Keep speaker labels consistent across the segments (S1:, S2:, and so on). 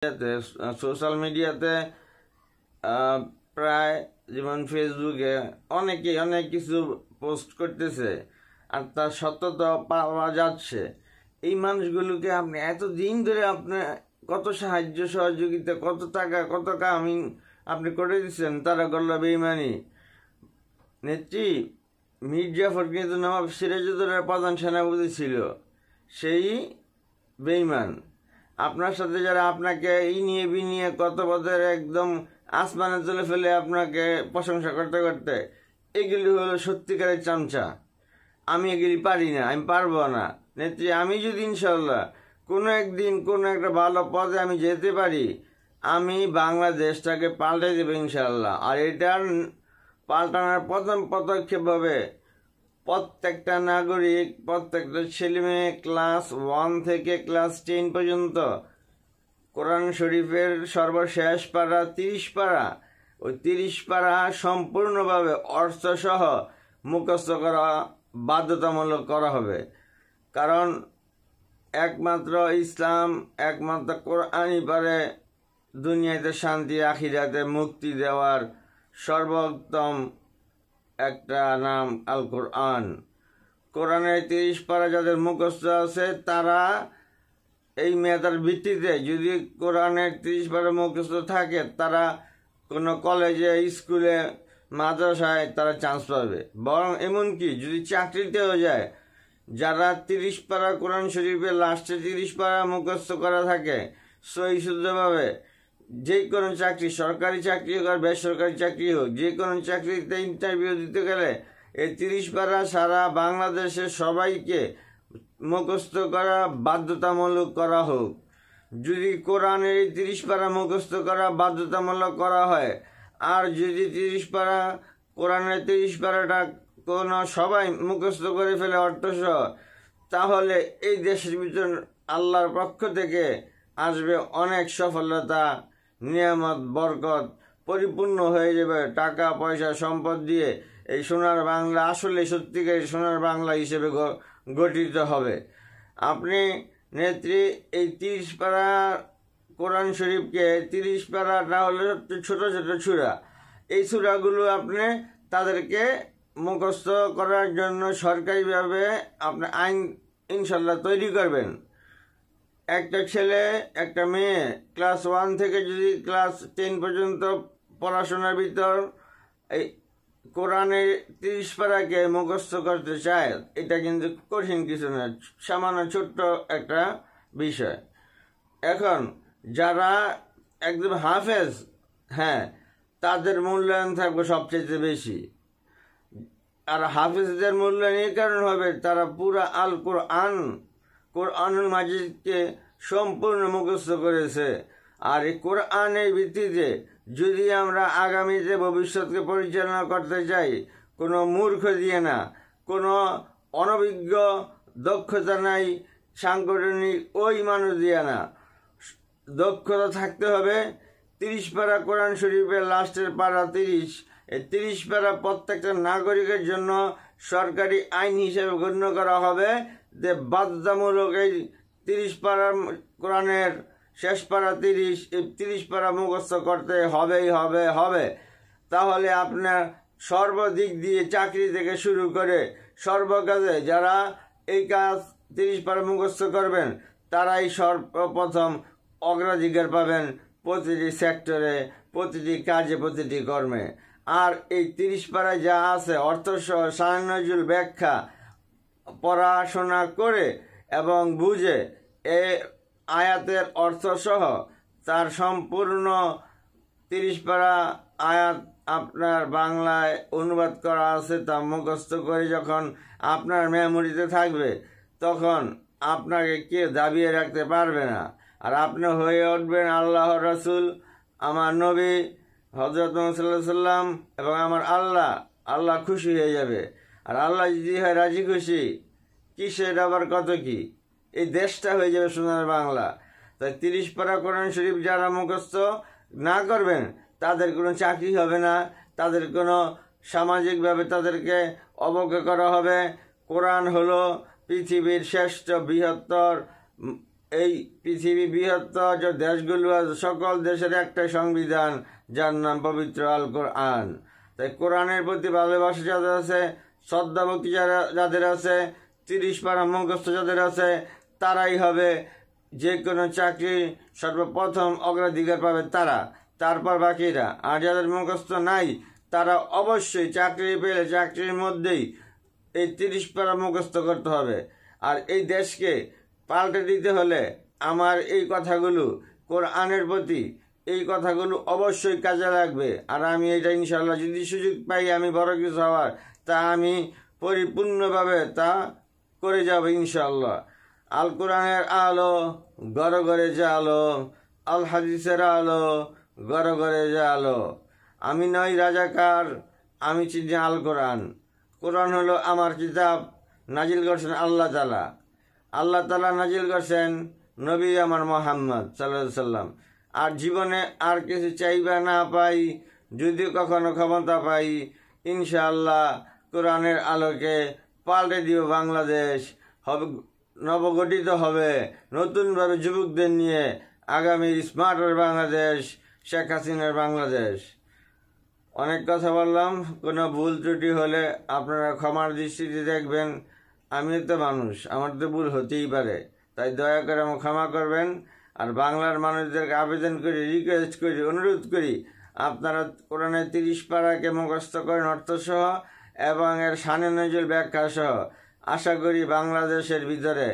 S1: Social মিডিয়াতে প্রায় যেমন ফেসবুকে অনেকেই অনেক কিছু পোস্ট করতেছে আর তার সত্যতা পাওয়া যাচ্ছে। এই মানুষগুলোকে আপনি এতদিন ধরে আপনার কত সাহায্য সহযোগিতা, কত টাকা, কত কামিং আপনি করে দিচ্ছেন, তারা করল বেইমানি। নেত্রী মীর জাফর কিন্তু নবাব সিরাজউদ্দৌলার প্রধান সেনাপতি ছিল, সেই বেইমান। আপনার সাথে যারা আপনাকে এই নিয়ে বিনিয়ে কত পদের একদম আসমানে তুলে ফেলে আপনাকে প্রশংসা করতে করতে, এগুলি হলো সত্যিকারের চামচা। আমি এগুলি পারি না, আমি পারবো না। নেত্রী, আমি যদি ইনশাল্লাহ কোনো একদিন কোনো একটা ভালো পদে আমি যেতে পারি, আমি বাংলাদেশটাকে পাল্টে দেবো ইনশাল্লাহ। আর এটার পাল্টানোর প্রথম পদক্ষেপ হবে প্রত্যেকটা নাগরিক, প্রত্যেকটা ছেলেমেয়ে ক্লাস 1 থেকে ক্লাস 10 পর্যন্ত কোরআন শরীফের সর্বশেষ পারা 30 পারা, ওই 30 পারা সম্পূর্ণভাবে অর্থসহ মুখস্থ করা বাধ্যতামূলক করা হবে। কারণ একমাত্র ইসলাম, একমাত্র কোরআনই পারে দুনিয়াতে শান্তি, আখিরাতে মুক্তি দেওয়ার সর্বোত্তম একটা নাম আল কোরআন। কোরআনের 30 পারা যাদের মুখস্থ আছে, তারা এই মেধার ভিত্তিতে যদি কোরআনের 30 পারা মুখস্থ থাকে, তারা কোনো কলেজে, স্কুলে, মাদ্রাসায় তারা চান্স পাবে। বরং এমনকি যদি চাকরিতেও যায়, যারা 30 পারা কোরআন শরীফের লাস্টে 30 পারা মুখস্থ করা থাকে সহি শুদ্ধভাবে, যে কোনো চাকরি, সরকারি চাকরি হোক আর বেসরকারি চাকরি হোক, যে কোনো চাকরিতে ইন্টারভিউ দিতে গেলে এই 30 পারা সারা বাংলাদেশের সবাইকে মুখস্থ করা বাধ্যতামূলক করা হোক। যদি কোরআনের 30 পারা মুখস্থ করা বাধ্যতামূলক করা হয়, আর যদি 30 পারা কোরআনের 30 পারাটা কোনো সবাই মুখস্থ করে ফেলে অর্থসহ, তাহলে এই দেশের ভিতর আল্লাহর পক্ষ থেকে আসবে অনেক সফলতা, নিয়ামত, বরকত, পরিপূর্ণ হয়ে যাবে টাকা পয়সা সম্পদ দিয়ে। এই সোনার বাংলা আসলে সত্যিকার সোনার বাংলা হিসেবে গঠিত হবে। আপনি নেত্রী এই 30 পারা কোরআন শরীফকে, 30 পারাটা হলো ছোট ছোট সূরা, এই সূরাগুলো আপনি তাদেরকে মুখস্থ করার জন্য সরকারিভাবে আপনি আইন ইনশাল্লাহ তৈরি করবেন। একটা ছেলে, একটা মেয়ে ক্লাস 1 থেকে যদি ক্লাস 10 পর্যন্ত পড়াশোনার ভিতর এই কোরআনের 30 পারাকে মুখস্থ করতে চায়, এটা কিন্তু কঠিন কিছু না, সামান্য ছোট্ট একটা বিষয়। এখন যারা একদম হাফেজ, হ্যাঁ, তাদের মূল্যায়ন থাকবে সবচেয়ে বেশি। আর হাফেজদের মূল্যায়ন এই কারণ হবে, তারা পুরা আল কোরআনুল মাজিদকে সম্পূর্ণ মুখস্থ করেছে। আর এই কোরআনের ভিত্তিতে যদি আমরা আগামীতে ভবিষ্যৎকে পরিচালনা করতে চাই, কোনো মূর্খ দিয়ে না, কোনো অনভিজ্ঞ, দক্ষতা নাই সাংগঠনিক ওই মানুষ দিয়ে না, দক্ষতা থাকতে হবে। 30 পারা কোরআন শরীফের লাস্টের পারা 30, এই 30 পারা প্রত্যেকটা নাগরিকের জন্য সরকারি আইন হিসেবে গণ্য করা হবে যে বাধ্যতামূলক এই 30 পারা কোরআনের শেষ পারা 30, এই 30 পারা মুখস্থ করতে হবে। তাহলে আপনার সর্বদিক দিয়ে চাকরি থেকে শুরু করে সর্বকাজে যারা এই কাজ 30 পারা মুখস্থ করবেন, তারাই সর্বপ্রথম অগ্রাধিকার পাবেন প্রতিটি সেক্টরে, প্রতিটি কাজে, প্রতিটি কর্মে। আর এই 30 পারায় যা আছে অর্থসহ সারনজুল ব্যাখ্যা পড়াশোনা করে এবং বুঝে এ আয়াতের অর্থসহ তার সম্পূর্ণ 30 পারা আয়াত আপনার বাংলায় অনুবাদ করা আছে, তা মুখস্থ করে যখন আপনার মেমোরিতে থাকবে, তখন আপনাকে কেউ দাবিয়ে রাখতে পারবে না। আর আপনি হয়ে উঠবেন আল্লাহর রাসূল, আমার নবী হযরত মুহাম্মদ সাল্লাল্লাহু আলাইহি সাল্লাম, এবং আমার আল্লাহ খুশি হয়ে যাবে। আর আল্লাহ যদি হয় রাজি খুশি, কিসের আবার কত কি, এই দেশটা হয়ে যাবে সোনার বাংলা। তাই 30 পারা কোরআন শরীফ যারা মুখস্থ না করবেন, তাদের কোনো চাকরি হবে না, তাদের কোনো সামাজিকভাবে তাদেরকে অবজ্ঞা করা হবে। কোরআন হলো পৃথিবীর শ্রেষ্ঠ বৃহত্তর এই পৃথিবী বৃহত্তর যে দেশগুলো আছে সকল দেশের একটা সংবিধান, যার নাম পবিত্র আল কোরআন। তাই কোরআনের প্রতি ভালোবাসা যাদের আছে, শ্রদ্ধা ভক্তি যাদের আছে, 30 পারা মুখস্থ যাদের আছে, তারাই হবে যে কোনো চাকরি সর্বপ্রথম অগ্রাধিকার পাবে তারা, তারপর বাকিরা। আর যাদের মুখস্থ নাই তারা অবশ্যই চাকরি পেলে চাকরির মধ্যেই এই 30 পারা মুখস্থ করতে হবে। আর এই দেশকে পাল্টে দিতে হলে আমার এই কথাগুলো, কোরআনের প্রতি এই কথাগুলো অবশ্যই কাজে লাগবে। আর আমি এটা ইনশাল্লাহ যদি সুযোগ পাই আমি বড় কিছু হওয়ার, তা আমি পরিপূর্ণভাবে তা করে যাব ইনশাল্লাহ। আল কোরআনের আলো ঘরে ঘরে জালো, আল হাদিসের আলো ঘরে ঘরে জালো। আমি নই রাজাকার, আমি চিনি আল কোরআন। কোরআন হলো আমার কিতাব, নাজিল করছেন আল্লাহ তাআলা। আল্লাহ তাআলা নাজিল করছেন নবী আমার মুহাম্মদ সাল্লাল্লাহু আলাইহি সাল্লাম। আর জীবনে আর কিছু চাইবা না পাই, যদি কখনো ক্ষমতা পাই, ইনশাআল্লাহ কোরআনের আলোকে পাল্টে দিব বাংলাদেশ, হবে নবগঠিত হবে নতুনভাবে যুবকদের নিয়ে আগামী স্মার্টার বাংলাদেশ, শেখ হাসিনার বাংলাদেশ। অনেক কথা বললাম, কোনো ভুল ত্রুটি হলে আপনারা ক্ষমার দৃষ্টিতে দেখবেন। আমি তো মানুষ, আমার তো ভুল হতেই পারে, তাই দয়া করে আমাকে ক্ষমা করবেন। আর বাংলার মানুষদেরকে আবেদন করি, রিকোয়েস্ট করি, অনুরোধ করি, আপনারা কোরআনের 30 পারাকে মুখস্থ করেন অর্থসহ এবং এর শানে নজুল ব্যাখ্যা সহ। আশা করি বাংলাদেশের ভিতরে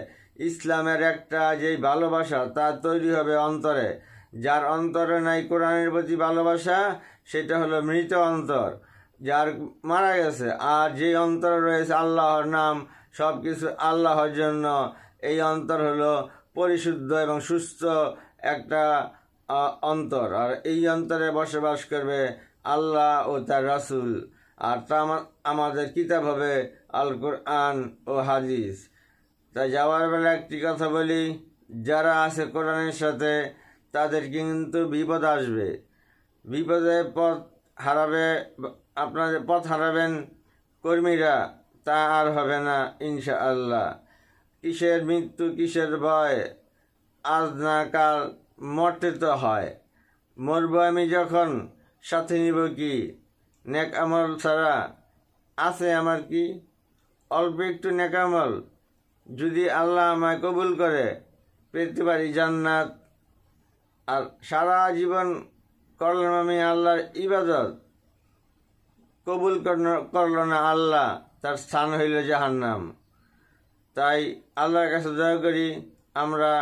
S1: ইসলামের একটা যেই ভালোবাসা তা তৈরি হবে অন্তরে। যার অন্তরে নাই কোরআনের প্রতি ভালোবাসা, সেটা হলো মৃত অন্তর, যার মারা গেছে। আর যে অন্তরে রয়েছে আল্লাহর নাম, সব কিছু আল্লাহর জন্য, এই অন্তর হলো পরিশুদ্ধ এবং সুস্থ একটা অন্তর। আর এই অন্তরে বসবাস করবে আল্লাহ ও তার রাসূল। আর তা আমাদের কিতাব হবে আল কোরআন ও হাদিস। তাই যাওয়ার বেলা একটি কথা বলি, যারা আছে কোরআনের সাথে তাদের কিন্তু বিপদ আসবে, বিপদে পথ হারাবে, আপনাদের পথ হারাবেন কর্মীরা, তা আর হবে না ইনশাআল্লাহ। কিসের মৃত্যু, কিসের ভয়, আজ না কাল মরতে তো হয়। মরব আমি যখন, সাথে নিব কি? নেক আমল ছাড়া আছে আমার কি? অল্প একটু নেক আমল যদি আল্লাহ আমায় কবুল করে, পেতে পারি জান্নাত। আর সারা জীবন করলাম আমি আল্লাহর ইবাদত, কবুল করল না আল্লাহ, তার স্থান হইল জাহান্নাম। তাই আল্লাহর কাছে দয়া করি আমরা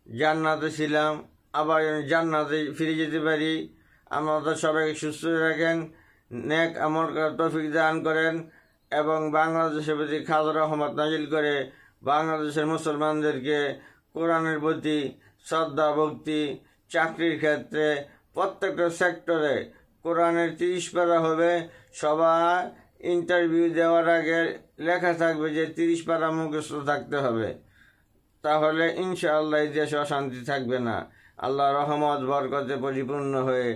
S1: জান্নাতে ছিলাম, আবার জান্নাতে ফিরে যেতে পারি। আমাদের সবাইকে সুস্থ রাখেন, নেক আমল করার তৌফিক দান করেন এবং বাংলাদেশের প্রতি খাস রহমত নাজিল করে বাংলাদেশের মুসলমানদেরকে কোরআনের প্রতি শ্রদ্ধা ভক্তি, চাকরির ক্ষেত্রে প্রত্যেকটা সেক্টরে কোরআনের 30 পারা হবে। সবাই ইন্টারভিউ দেওয়ার আগে লেখা থাকবে যে 30 পারা মুখস্থ থাকতে হবে, তাহলে ইনশাআল্লাহ এই দেশে অশান্তি থাকবে না। আল্লাহ রহমত বরকতে পরিপূর্ণ হয়ে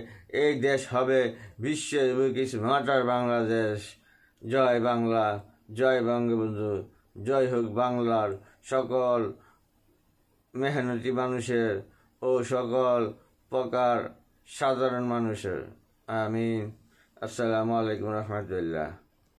S1: এই দেশ হবে বিশ্বের বুকে স্মার্টার বাংলাদেশ। জয় বাংলা, জয় বঙ্গবন্ধু, জয় হোক বাংলার সকল মেহনতি মানুষের ও সকল প্রকার সাধারণ মানুষের। আমিন। আসসালামু আলাইকুম রহমতুল্লাহ।